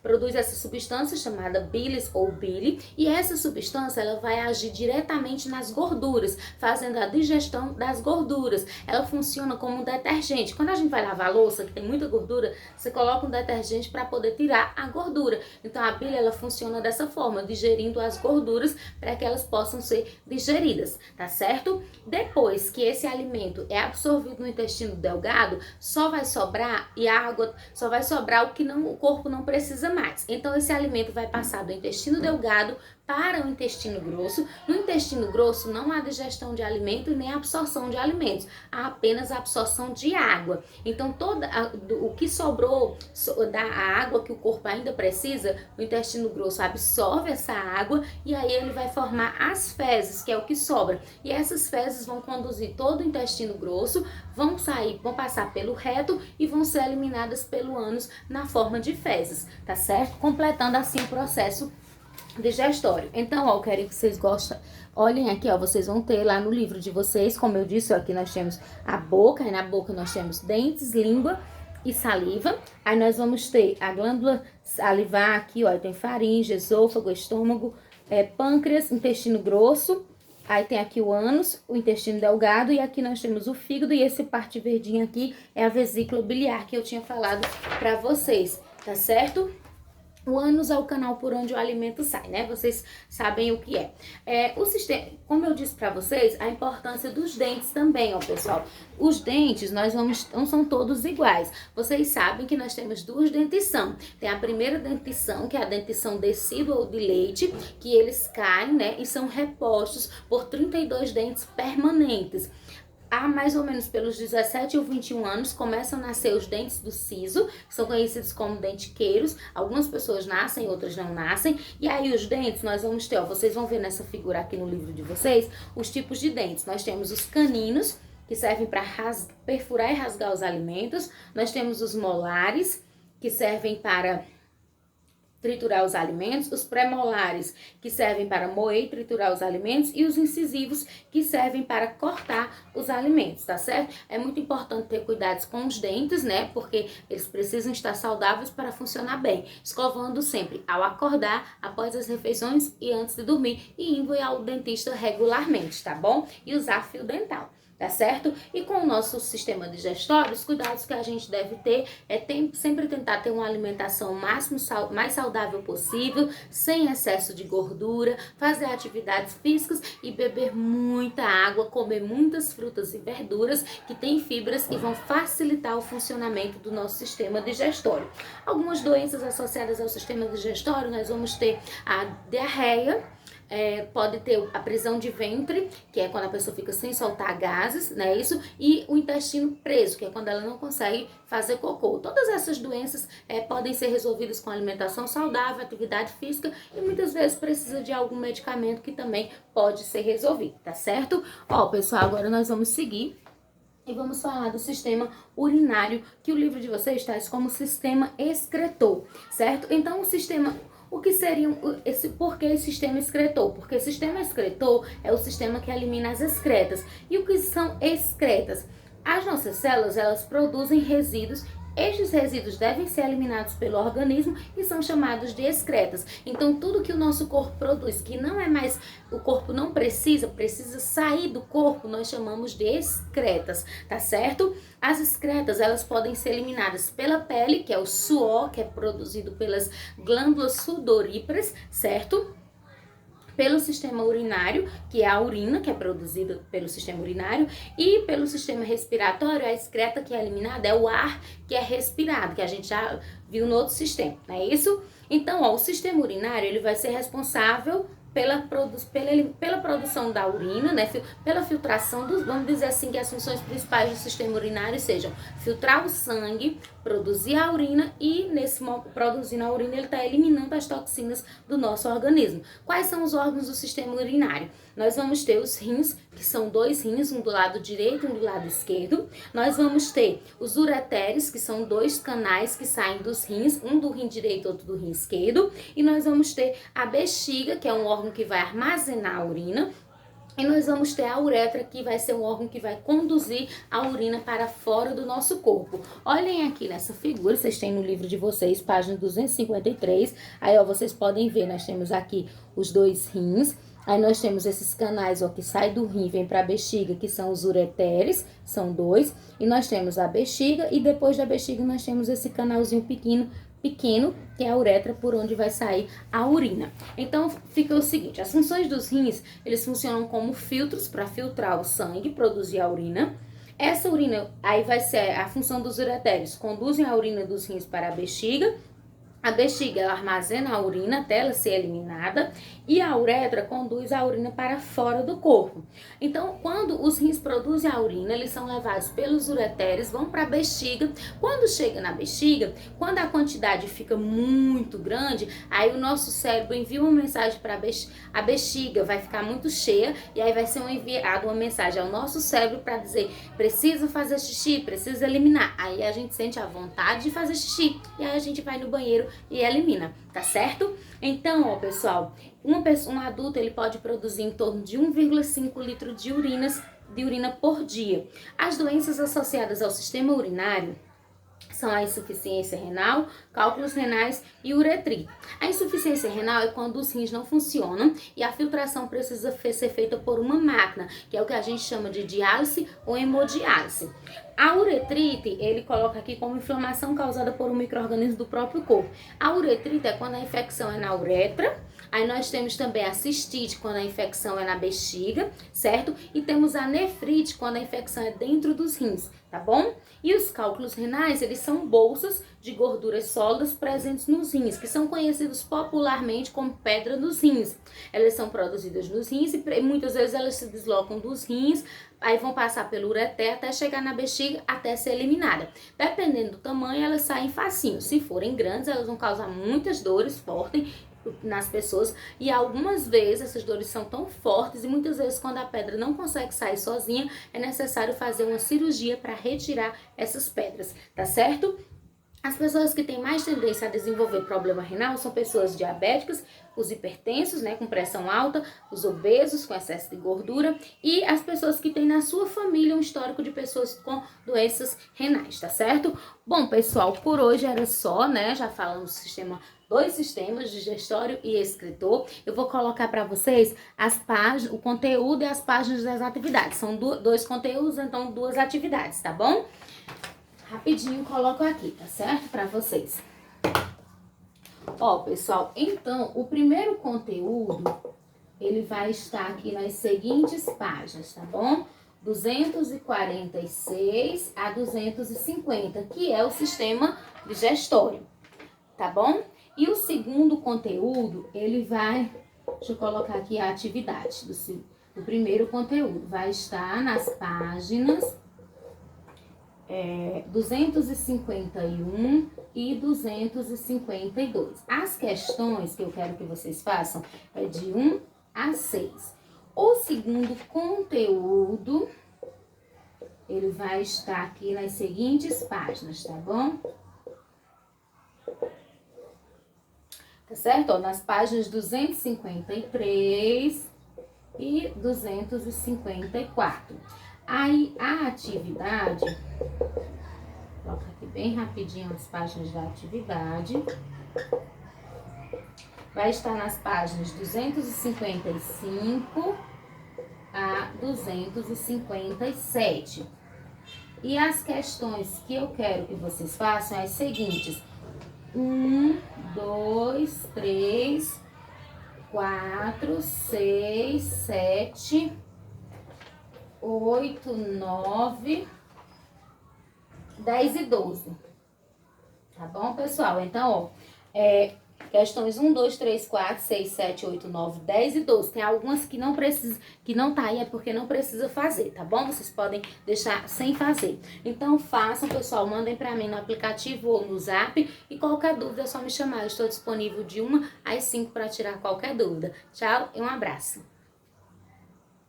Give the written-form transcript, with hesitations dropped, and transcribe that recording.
produz essa substância chamada bilis ou bile, e essa substância ela vai agir diretamente nas gorduras, fazendo a digestão das gorduras. Ela funciona como um detergente. Quando a gente vai lavar a louça, que tem muita gordura, você coloca um detergente para poder tirar a gordura. Então a bile ela funciona dessa forma, digerindo as gorduras para que elas possam ser digeridas, tá certo? Depois que esse alimento é absorvido no intestino delgado, só vai sobrar o que o corpo não precisa mais. Então esse alimento vai passar do intestino delgado para o intestino grosso. No intestino grosso não há digestão de alimento nem absorção de alimentos, há apenas a absorção de água. Então o que sobrou da água que o corpo ainda precisa, o intestino grosso absorve essa água e aí ele vai formar as fezes, que é o que sobra. E essas fezes vão conduzir todo o intestino grosso, vão passar pelo reto e vão ser eliminadas pelo ânus na forma de fezes, tá certo? Completando assim o processo digestório. Então, ó, eu quero que vocês gostem. Olhem aqui, ó, vocês vão ter lá no livro de vocês, como eu disse, ó, aqui nós temos a boca, e na boca nós temos dentes, língua e saliva. Aí nós vamos ter a glândula salivar aqui, ó, tem faringe, esôfago, estômago, pâncreas, intestino grosso. Aí tem aqui o ânus, o intestino delgado, e aqui nós temos o fígado, e essa parte verdinha aqui é a vesícula biliar que eu tinha falado pra vocês, tá certo? O ânus é o canal por onde o alimento sai, né? Vocês sabem o que é. O sistema, como eu disse pra vocês, a importância dos dentes também, ó, pessoal. Os dentes, não são todos iguais. Vocês sabem que nós temos duas dentição. Tem a primeira dentição, que é a dentição decídua ou de leite, que eles caem, né? E são repostos por 32 dentes permanentes. Há mais ou menos pelos 17 ou 21 anos começam a nascer os dentes do siso, que são conhecidos como dentiqueiros. Algumas pessoas nascem, outras não nascem. E aí os dentes nós vamos ter, ó, vocês vão ver nessa figura aqui no livro de vocês, os tipos de dentes. Nós temos os caninos, que servem para perfurar e rasgar os alimentos. Nós temos os molares, que servem para triturar os alimentos, os premolares, que servem para moer e triturar os alimentos, e os incisivos, que servem para cortar os alimentos, tá certo? É muito importante ter cuidados com os dentes, né? Porque eles precisam estar saudáveis para funcionar bem. Escovando sempre ao acordar, após as refeições e antes de dormir, e indo ao dentista regularmente, tá bom? E usar fio dental. Tá certo? E com o nosso sistema digestório, os cuidados que a gente deve ter é sempre tentar ter uma alimentação mais saudável possível, sem excesso de gordura, fazer atividades físicas e beber muita água, comer muitas frutas e verduras que têm fibras e vão facilitar o funcionamento do nosso sistema digestório. Algumas doenças associadas ao sistema digestório, nós vamos ter a diarreia, pode ter a prisão de ventre, que é quando a pessoa fica sem soltar gases, né, isso, e o intestino preso, que é quando ela não consegue fazer cocô. Todas essas doenças podem ser resolvidas com alimentação saudável, atividade física, e muitas vezes precisa de algum medicamento que também pode ser resolvido, tá certo? Ó, pessoal, agora nós vamos seguir e vamos falar do sistema urinário, que o livro de vocês traz como sistema excretor, certo? Então, o que seria por que sistema excretor? Porque sistema excretor é o sistema que elimina as excretas. E o que são excretas? As nossas células, elas produzem resíduos. Estes resíduos devem ser eliminados pelo organismo e são chamados de excretas. Então, tudo que o nosso corpo produz, que não é mais, o corpo não precisa sair do corpo, nós chamamos de excretas, tá certo? As excretas, elas podem ser eliminadas pela pele, que é o suor, que é produzido pelas glândulas sudoríparas, certo? Pelo sistema urinário, que é a urina, que é produzida pelo sistema urinário, e pelo sistema respiratório, a excreta que é eliminada é o ar que é respirado, que a gente já viu no outro sistema, não é isso? Então, ó, o sistema urinário, ele vai ser responsável pela produção da urina, né, pela filtração vamos dizer assim, que as funções principais do sistema urinário sejam filtrar o sangue, produzir a urina e, produzindo a urina, ele está eliminando as toxinas do nosso organismo. Quais são os órgãos do sistema urinário? Nós vamos ter os rins, que são 2 rins, um do lado direito e um do lado esquerdo. Nós vamos ter os ureteres, que são 2 canais que saem dos rins, um do rim direito e outro do rim esquerdo. E nós vamos ter a bexiga, que é um órgão que vai armazenar a urina. E nós vamos ter a uretra, que vai ser um órgão que vai conduzir a urina para fora do nosso corpo. Olhem aqui nessa figura, vocês têm no livro de vocês, página 253. Aí, ó, vocês podem ver, nós temos aqui os dois rins. Aí nós temos esses canais, ó, que sai do rim, vem para a bexiga, que são os ureteres, são dois. E nós temos a bexiga e depois da bexiga nós temos esse canalzinho pequeno, que é a uretra, por onde vai sair a urina. Então, fica o seguinte, as funções dos rins, eles funcionam como filtros para filtrar o sangue, produzir a urina. Essa urina, aí vai ser a função dos ureteres, conduzem a urina dos rins para a bexiga. A bexiga, ela armazena a urina até ela ser eliminada e a uretra conduz a urina para fora do corpo. Então, quando os rins produzem a urina, eles são levados pelos ureteres, vão para a bexiga. Quando chega na bexiga, quando a quantidade fica muito grande, aí o nosso cérebro envia uma mensagem para a bexiga, vai ficar muito cheia e aí vai ser enviada uma mensagem ao nosso cérebro para dizer, precisa fazer xixi, precisa eliminar. Aí a gente sente a vontade de fazer xixi e aí a gente vai no banheiro e elimina, tá certo? Então, ó, pessoal, um adulto, ele pode produzir em torno de 1,5 litro de urina por dia. As doenças associadas ao sistema urinário são a insuficiência renal, cálculos renais e uretrite. A insuficiência renal é quando os rins não funcionam e a filtração precisa ser feita por uma máquina, que é o que a gente chama de diálise ou hemodiálise. A uretrite, ele coloca aqui como inflamação causada por um micro-organismo do próprio corpo. A uretrite é quando a infecção é na uretra. Aí nós temos também a cistite, quando a infecção é na bexiga, certo? E temos a nefrite, quando a infecção é dentro dos rins, tá bom? E os cálculos renais, eles são bolsas de gorduras sólidas presentes nos rins, que são conhecidos popularmente como pedra dos rins. Elas são produzidas nos rins e muitas vezes elas se deslocam dos rins, aí vão passar pelo ureter até chegar na bexiga, até ser eliminada. Dependendo do tamanho, elas saem facinho. Se forem grandes, elas vão causar muitas dores fortes nas pessoas e algumas vezes essas dores são tão fortes e muitas vezes quando a pedra não consegue sair sozinha, é necessário fazer uma cirurgia para retirar essas pedras, tá certo? As pessoas que têm mais tendência a desenvolver problema renal são pessoas diabéticas, os hipertensos, né, com pressão alta, os obesos com excesso de gordura e as pessoas que têm na sua família um histórico de pessoas com doenças renais, tá certo? Bom, pessoal, por hoje era só, né? Já falamos dois sistemas, digestório e excretor. Eu vou colocar para vocês as páginas, o conteúdo e as páginas das atividades. São dois conteúdos, então duas atividades, tá bom? Rapidinho coloco aqui, tá certo? Para vocês. Ó, pessoal, então, o primeiro conteúdo, ele vai estar aqui nas seguintes páginas, tá bom? 246 a 250, que é o sistema digestório, tá bom? E o segundo conteúdo, ele vai... Deixa eu colocar aqui a atividade do primeiro conteúdo. Vai estar nas páginas 251 e 252. As questões que eu quero que vocês façam é de 1 a 6. O segundo conteúdo, ele vai estar aqui nas seguintes páginas, tá bom? Tá certo? Ó, nas páginas 253 e 254. Aí, a atividade, coloca aqui bem rapidinho as páginas da atividade. Vai estar nas páginas 255 a 257. E as questões que eu quero que vocês façam são as seguintes. 1, 2, 3, 4, 6, 7, 8, 9, 10 e 12. Tá bom, pessoal? Então, ó, questões 1, 2, 3, 4, 6, 7, 8, 9, 10 e 12. Tem algumas que não precisa, que não tá aí, é porque não precisa fazer, tá bom? Vocês podem deixar sem fazer. Então, façam, pessoal, mandem pra mim no aplicativo ou no Zap. E qualquer dúvida é só me chamar. Eu estou disponível de 1 às 5 para tirar qualquer dúvida. Tchau e um abraço.